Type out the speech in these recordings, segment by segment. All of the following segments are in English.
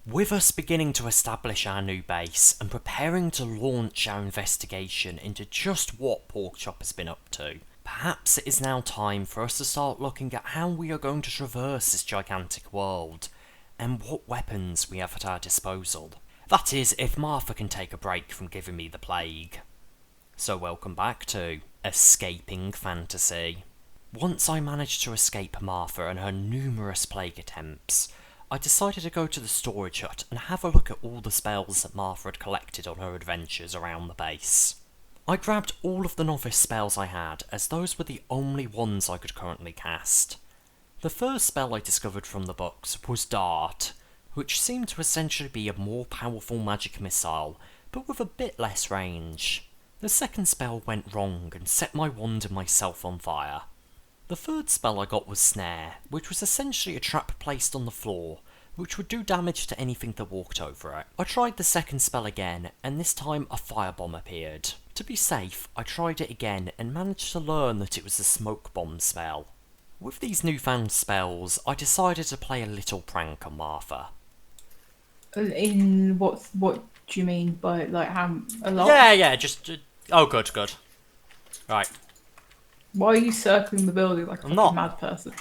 With us beginning to establish our new base and preparing to launch our investigation into just what Porkchop has been up to, perhaps it is now time for us to start looking at how we are going to traverse this gigantic world, and what weapons we have at our disposal. That is, if Martha can take a break from giving me the plague. So welcome back to Escaping Fantasy. Once I managed to escape Martha and her numerous plague attempts, I decided to go to the storage hut and have a look at all the spells that Martha had collected on her adventures around the base. I grabbed all of the novice spells I had, as those were the only ones I could currently cast. The first spell I discovered from the books was Dart, which seemed to essentially be a more powerful magic missile, but with a bit less range. The second spell went wrong and set my wand and myself on fire. The third spell I got was Snare, which was essentially a trap placed on the floor, which would do damage to anything that walked over it. I tried the second spell again, and this time a firebomb appeared. To be safe, I tried it again and managed to learn that it was a smoke bomb spell. With these newfound spells, I decided to play a little prank on Martha. In what do you mean by, like, how a lot? Yeah, oh, good. Right. Why are you circling the building like a I'm fucking not. mad person?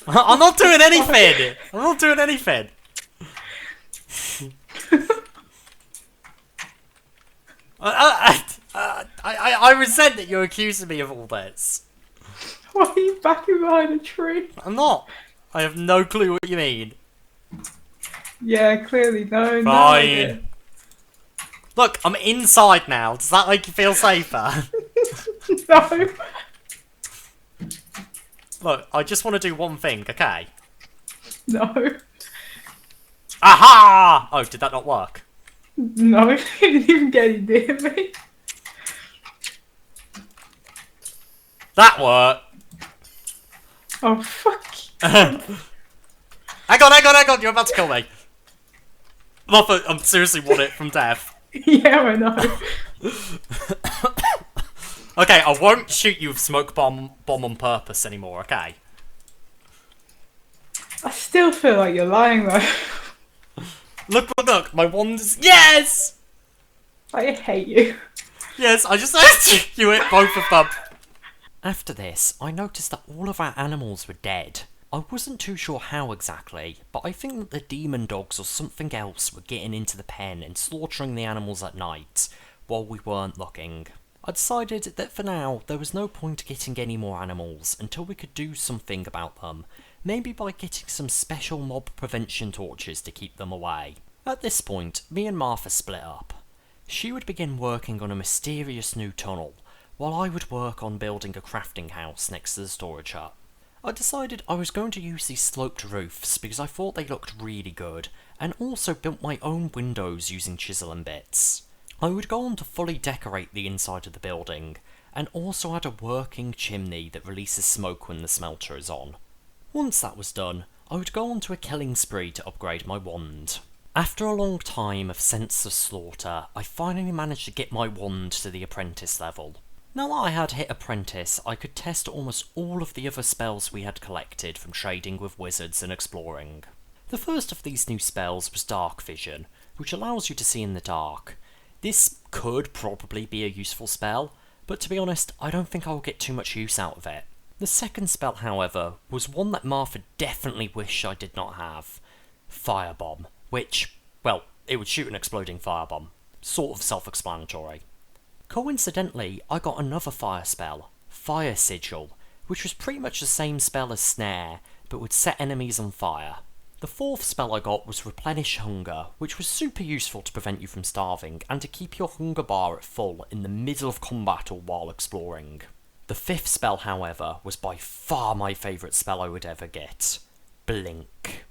I'm not doing anything! I resent that you're accusing me of all this. Why are you backing behind a tree? I'm not. I have no clue what you mean. Yeah, clearly no. Fine. No idea. Look, I'm inside now. Does that make you feel safer? No. Look, I just want to do one thing, okay? No. Aha! Oh, did that not work? No, you didn't even get any near me. That worked. Oh, fuck. Hang on, you're about to kill me. Martha, I'm seriously want it from death. Yeah, I know. Okay, I won't shoot you with smoke bomb on purpose anymore, okay? I still feel like you're lying though. Look, my wand is... Yes! I hate you. Yes, I just had you hit both of them. After this, I noticed that all of our animals were dead. I wasn't too sure how exactly, but I think that the demon dogs or something else were getting into the pen and slaughtering the animals at night, while we weren't looking. I decided that for now, there was no point getting any more animals until we could do something about them, maybe by getting some special mob prevention torches to keep them away. At this point, me and Martha split up. She would begin working on a mysterious new tunnel, while I would work on building a crafting house next to the storage hut. I decided I was going to use these sloped roofs because I thought they looked really good, and also built my own windows using chisel and bits. I would go on to fully decorate the inside of the building, and also add a working chimney that releases smoke when the smelter is on. Once that was done, I would go on to a killing spree to upgrade my wand. After a long time of senseless slaughter, I finally managed to get my wand to the apprentice level. Now that I had hit apprentice, I could test almost all of the other spells we had collected from trading with wizards and exploring. The first of these new spells was Dark Vision, which allows you to see in the dark. This could probably be a useful spell, but to be honest, I don't think I'll get too much use out of it. The second spell, however, was one that Martha definitely wished I did not have. Firebomb, which, well, it would shoot an exploding firebomb. Sort of self-explanatory. Coincidentally, I got another fire spell, Fire Sigil, which was pretty much the same spell as Snare, but would set enemies on fire. The fourth spell I got was Replenish Hunger, which was super useful to prevent you from starving, and to keep your hunger bar at full in the middle of combat or while exploring. The fifth spell, however, was by far my favourite spell I would ever get, Blink.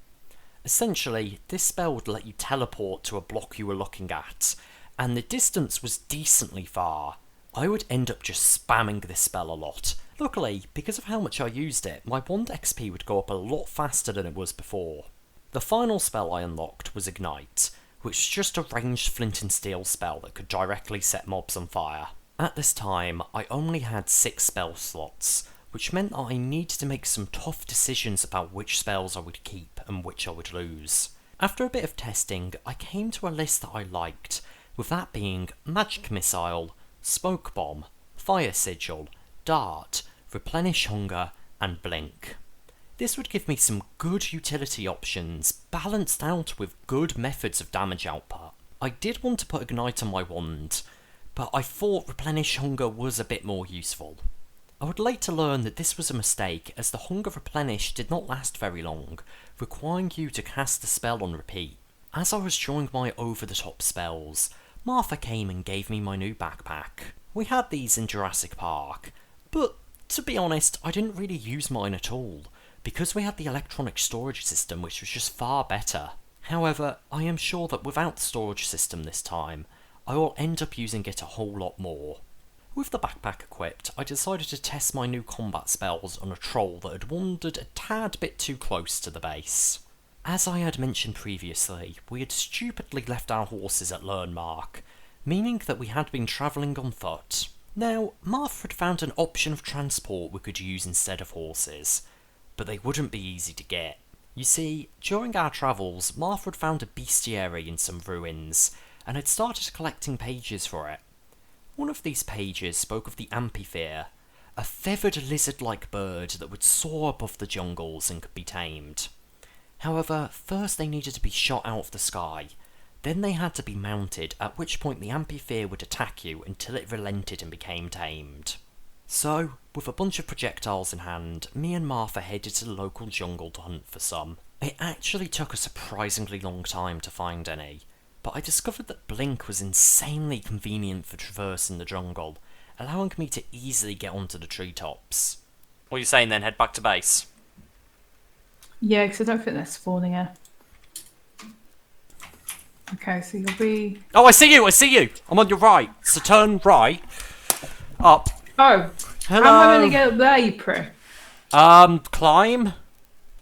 Essentially, this spell would let you teleport to a block you were looking at, and the distance was decently far. I would end up just spamming this spell a lot. Luckily, because of how much I used it, my wand XP would go up a lot faster than it was before. The final spell I unlocked was Ignite, which was just a ranged flint and steel spell that could directly set mobs on fire. At this time, I only had 6 spell slots, which meant that I needed to make some tough decisions about which spells I would keep and which I would lose. After a bit of testing, I came to a list that I liked, with that being Magic Missile, Smoke Bomb, Fire Sigil, Dart, Replenish Hunger, and Blink. This would give me some good utility options, balanced out with good methods of damage output. I did want to put Ignite on my wand, but I thought Replenish Hunger was a bit more useful. I would later learn that this was a mistake, as the Hunger Replenish did not last very long, requiring you to cast the spell on repeat. As I was drawing my over-the-top spells, Martha came and gave me my new backpack. We had these in Jurassic Park, but to be honest, I didn't really use mine at all, because we had the electronic storage system, which was just far better. However, I am sure that without the storage system this time, I will end up using it a whole lot more. With the backpack equipped, I decided to test my new combat spells on a troll that had wandered a tad bit too close to the base. As I had mentioned previously, we had stupidly left our horses at Learnmark, meaning that we had been travelling on foot. Now, Martha had found an option of transport we could use instead of horses, but they wouldn't be easy to get. You see, during our travels, Martha had found a bestiary in some ruins, and had started collecting pages for it. One of these pages spoke of the Amphitheatre, a feathered lizard-like bird that would soar above the jungles and could be tamed. However, first they needed to be shot out of the sky, then they had to be mounted, at which point the Amphitheatre would attack you until it relented and became tamed. So, with a bunch of projectiles in hand, me and Martha headed to the local jungle to hunt for some. It actually took a surprisingly long time to find any, but I discovered that Blink was insanely convenient for traversing the jungle, allowing me to easily get onto the treetops. What are you saying then, head back to base? Yeah, because I don't think they're spawning here. Okay, so you'll be... Oh, I see you! I'm on your right, so turn right, up. Oh, Hello. how am I going to get up there, you prick? Climb?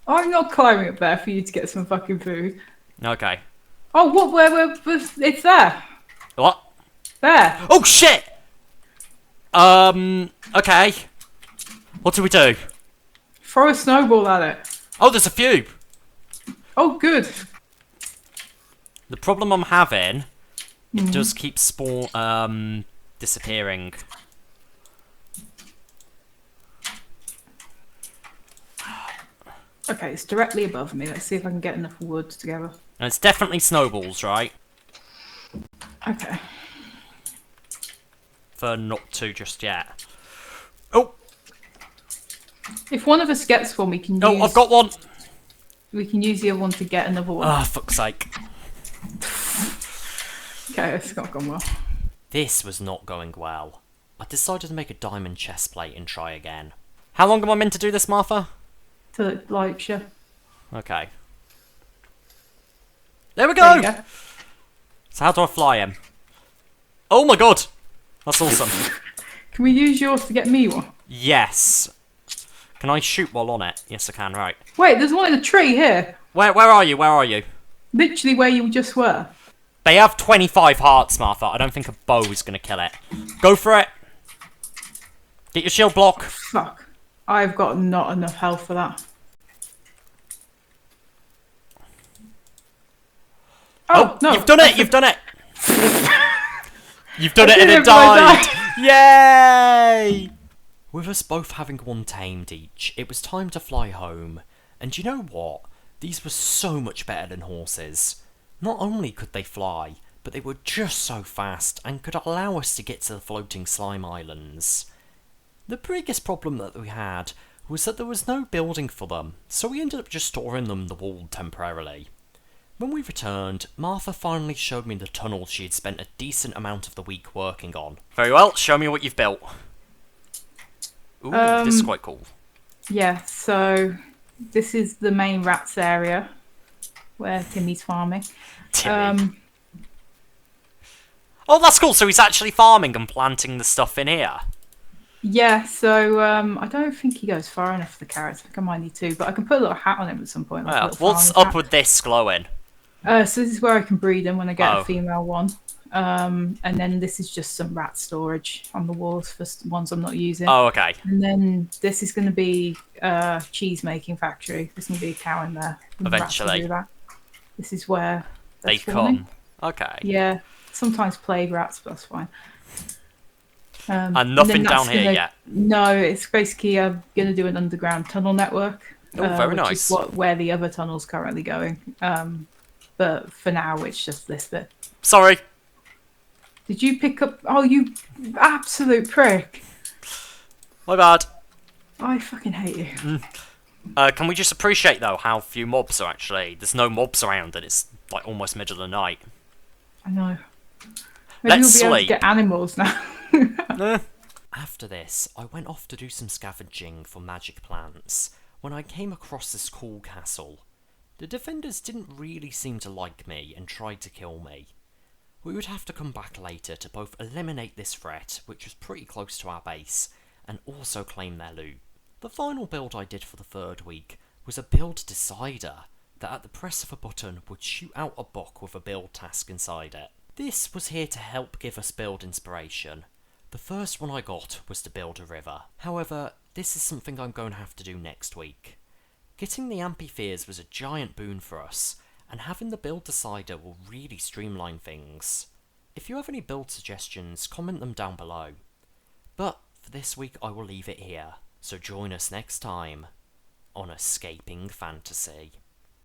I'm not climbing up there for you to get some fucking food. Okay. Oh, what? Where it's there. What? There. Oh, shit! Okay. What do we do? Throw a snowball at it. Oh, there's a few! Oh, good. The problem I'm having, it does keep disappearing. Okay, it's directly above me. Let's see if I can get enough wood together. And it's definitely snowballs, right? Okay. For not to just yet. Oh! If one of us gets one, we can use... Oh, I've got one! We can use the other one to get another one. Ah, fuck's sake. Okay, it's not gone well. This was not going well. I decided to make a diamond chest plate and try again. How long am I meant to do this, Martha? Till it likes you. Okay. There we go! There you go. So how do I fly him? Oh my god! That's awesome. Can we use yours to get me one? Yes. Can I shoot while on it? Yes, I can, right. Wait, there's one in a tree here. Where are you? Where are you? Literally where you just were. They have 25 hearts, Martha. I don't think a bow is going to kill it. Go for it. Get your shield block. Fuck. I've got not enough health for that. Oh, no. You've done it! You've done it! You've done it and it but I died! Yay! With us both having one tamed each, it was time to fly home. And you know what? These were so much better than horses. Not only could they fly, but they were just so fast and could allow us to get to the floating slime islands. The biggest problem that we had was that there was no building for them, so we ended up just storing them in the wall temporarily. When we returned, Martha finally showed me the tunnel she had spent a decent amount of the week working on. Very well, show me what you've built. Ooh, this is quite cool. Yeah, so this is the main rats area where Timmy's farming. Timmy. Oh, that's cool. So he's actually farming and planting the stuff in here. Yeah, so I don't think he goes far enough for the carrots. I think I might need to, but I can put a little hat on him at some point. Like Well, what's up with this glowing? So this is where I can breed them when I get a female one. And then this is just some rat storage on the walls for ones I'm not using. Oh, okay. And then this is going to be a cheese making factory. There's going to be a cow in there. And the rats will Eventually. do that. This is where They they're spawning. come. Okay. Yeah, sometimes plague rats, but that's fine. And nothing then down that's here yet. No, it's basically going to do an underground tunnel network. Oh, very which nice. is where the other tunnel's currently going. But for now, it's just this bit. Sorry. Did you pick up? Oh, you absolute prick! My bad. I fucking hate you. Can we just appreciate, though, how few mobs are actually? There's no mobs around and it's like almost middle of the night. I know. Maybe Let's we'll be able to sleep. get animals now. After this, I went off to do some scavenging for magic plants when I came across this cool castle. The defenders didn't really seem to like me and tried to kill me. We would have to come back later to both eliminate this threat, which was pretty close to our base, and also claim their loot. The final build I did for the third week was a build decider that at the press of a button would shoot out a book with a build task inside it. This was here to help give us build inspiration. The first one I got was to build a river. However, this is something I'm going to have to do next week. Getting the amphitheaters was a giant boon for us, and having the build decider will really streamline things. If you have any build suggestions, comment them down below. But for this week I will leave it here, so join us next time on Escaping Fantasy.